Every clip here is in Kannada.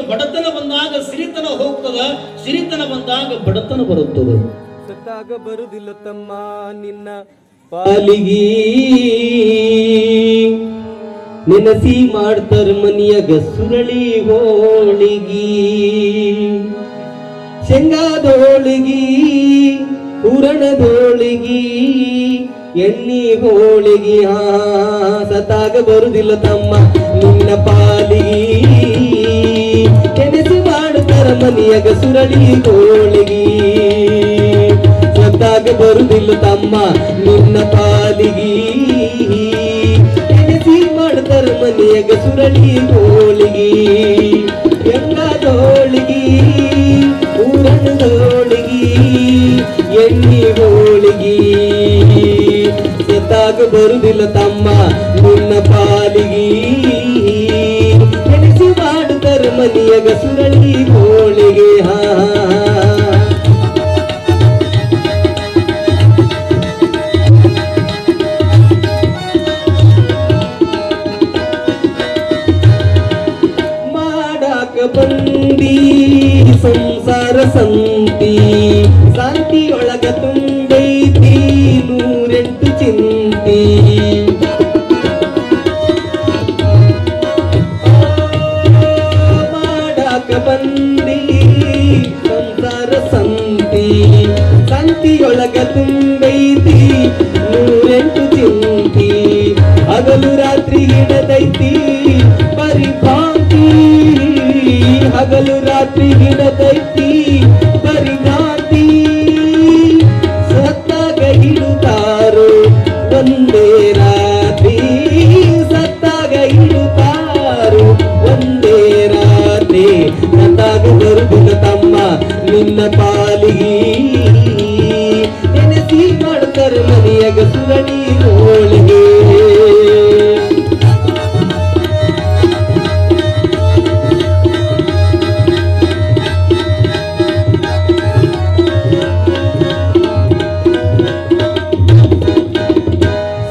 ಬಡತನ ಬಂದಾಗ ಸಿರಿತನ ಹೋಗ್ತದ, ಸಿರಿತನ ಬಂದಾಗ ಬಡತನ ಬರುತ್ತದೆ. ಸತ್ತಾಗ ಬರುದಿಲ್ಲ ತಮ್ಮ ನಿನ್ನ ಪಾಲಿಗಿ, ನೆನಸಿ ಮಾಡ್ತಾರ ಮನಿಯಾಗ ಸುರಳಿ ಹೋಳಿಗಿ, ಶೇಂಗಾದೋಳಿಗಿ, ಹೂರಣದೋಳಿಗಿ, ಎಣ್ಣಿ ಹೋಳಿಗಿ. ಸತ್ತಾಗ ಬರುದಿಲ್ಲ ತಮ್ಮ ನಿನ್ನ ಪಾಲಿಗಿ, ನೆನೆಸಿ ಮಾಡ್ತಾರ ಮನಿಯಾಗ ಸುರಳಿ ಹೋಳಿಗಿ. ಸತ್ತಾಗ ಬರುದಿಲ್ಲ ತಮ್ಮ ನಿನ್ನ ಪಾಲಿಗಿ, ನೆನೆಸಿ ಮಾಡ್ತಾರ ಮನಿಯಾಗ ಸುರಳಿ ಹೋಳಿಗಿ, ಶೇಂಗಾದೋಳಿಗಿ, ಹೂರಣದೋಳಿಗಿ, ಎಣ್ಣಿ ಹೋಳಿಗಿ. ಸತ್ತಾಗ ಬರುದಿಲ್ಲ ತಮ್ಮ ನಿನ್ನ ಪಾಲಿಗಿ, ನೆನೆಸಿ ಮಾಡ್ತಾರ ಮನಿಯಾಗ ಸುರಳಿ ಹೋಳಿಗೆ. ಮಾಡಾಕ ಬಂದಿ ಸಂಸಾರ ಸಂತಿ, ಶಾಂತಿಯೊಳಗ ತುಂಬೈತಿ 108 ಚಿಂತಿ. ಮಾಡಾಕ ಬಂದಿ ಸಂಸಾರ ಸಂತಿ, ಶಾಂತಿಯೊಳಗ ತುಂಬೈತಿ 108 ಚಿಂತಿ. ಹಗಲು ರಾತ್ರಿ ಹಿಡದೈತಿ ಪರಿಭಾಂತಿ, ಹಗಲು ರಾತ್ರಿ ಹಿಡದೈತಿ ಪರಿಭಾಂತಿ. ಸತ್ತಾಗ ಇಡುತ್ತಾರೋ ಒಂದೇ ರಾತ್ರಿ, ಸತ್ತಾಗ ಇಡುತ್ತಾರೋ ಒಂದೇ ರಾತ್ರಿ. ಸತ್ತಾಗ ಬರುದಿಲ್ಲ ತಮ್ಮ ನಿನ್ನ ಪಾಲಿಗಿ, ನೆನೆಸಿ ಮಾಡ್ತಾರ ಮನಿಯಾಗ ಸುರಳಿ ಹೋಳಿಗೆ.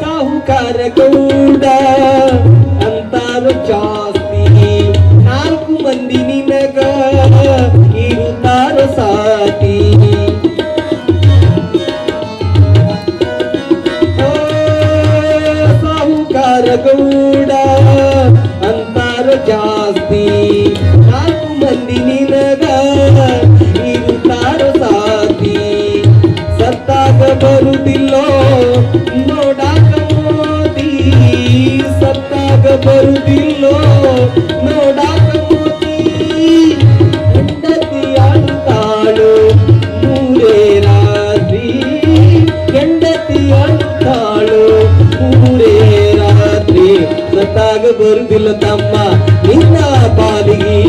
ಸಾಹುಕಾರ ಗೌಡ ಅಂತಾರ ಜಾಸ್ತಿ, 4 ಮಂದಿ ನಿನಗ ಇರುತ್ತಾರ ಸಾತಿ. ಸಾಹುಕಾರ ಗೌಡ ಅಂತಾರ ಜಾಸ್ತಿ, 4 ಮಂದಿ ನಿನಗ ಇರುತ್ತಾರ ಸಾತಿ. ಸತ್ತಾಗ ಬರುದಿಲ್ಲೋ ನೋಡಾಕ ಮೋದಿ, ಸತ್ತಾಗ ಬರುದಿಲ್ಲೋ ನೋಡಾಕ ಮೋದಿ. ಹೆಂಡತಿ ಅಳುತ್ತಾಳು 3 ರಾತ್ರಿ, ಹೆಂಡತಿ ಅಳುತ್ತಾಳು 3 ರಾತ್ರಿ. ಸತ್ತಾಗ ಬರುದಿಲ್ಲ ತಮ್ಮ ನಿನ್ನ ಪಾಲಿಗಿ,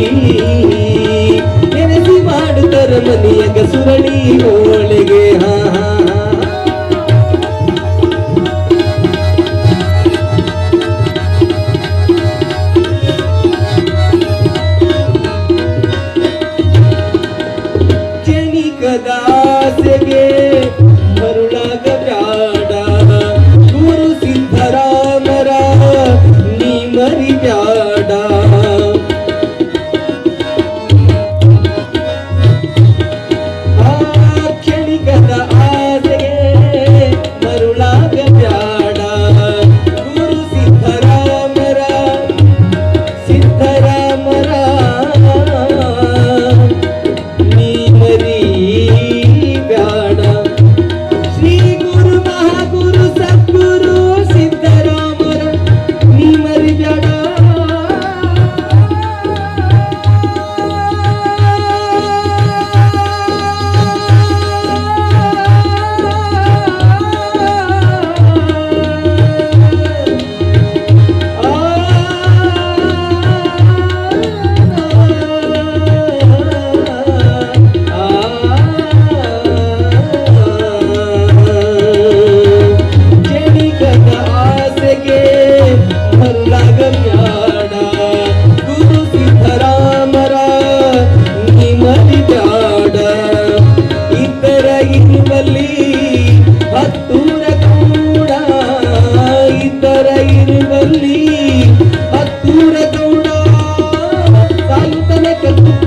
ನೆನೆಸಿ ಮಾಡುತ್ತರ ಮನಿಯಾಗ ಸುರಳಿ ಹೋಳಿಗೆ. ದಾಸೆಗೆ ಮರುಳಾಗ ಬ್ಯಾಡ, ಗುರು ಸಿದ್ಧರಾಮರ ನೀ ಮರಿಬ್ಯಾಡ.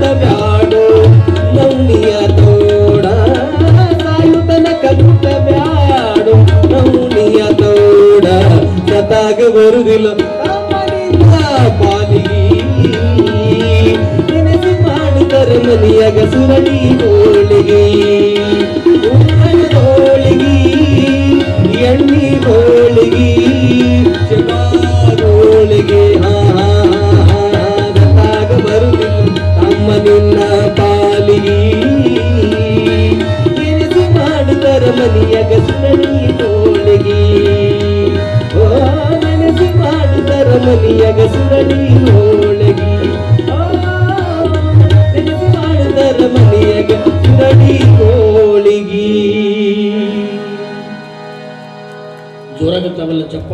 ಮಾಡುತ್ತ ಬ್ಯಾಡೋ ನೌನಿಯ ತೋಡ ಸಾಯು ತನಕ ಮುಟ್ಟ ಬ್ಯಾಡೋ ನೌನಿಯ ತೋಡ ಸತಾಗ ಬರುದಿಲ್ಲ ಅಮ್ಮನಿಂದ ಪಾಲಿಗೆ ನೆನೆಸಿ ಮಾಡುತ್ತರ ಮನಿಯಾಗ ಸುರಳಿ ಹೋಳಿಗೆ ಹೋಳಿಗೆ ಎಣ್ಣಿ ಹೋಳಿಗೆ ಹೋಳಿಗೆ ಸತಾಗ ಬರುದಿಲ್ಲ ಅಮ್ಮ ನಿನ್ನ ಪಾಲಿಗೆ ನೆನೆಸಿ ಮಾಡುತ್ತರ ಮನಿಯಾಗ ಸುರಳಿ ಹೋಳಿಗೆ ಓ ನೆನೆಸಿ ಮಾಡುತ್ತರ ಮನಿಯಾಗ ಸುರಳಿ ಹೋಳಿಗೆ ನೆನೆಸಿ ಮಾಡುತ್ತರ ಮನಿಯಾಗ ಸುರಳಿ ಹೋಳಿಗೆ ಜೋರಾಗಿ ತಾವೆಲ್ಲ ಚಪ್ಪಾಳೆ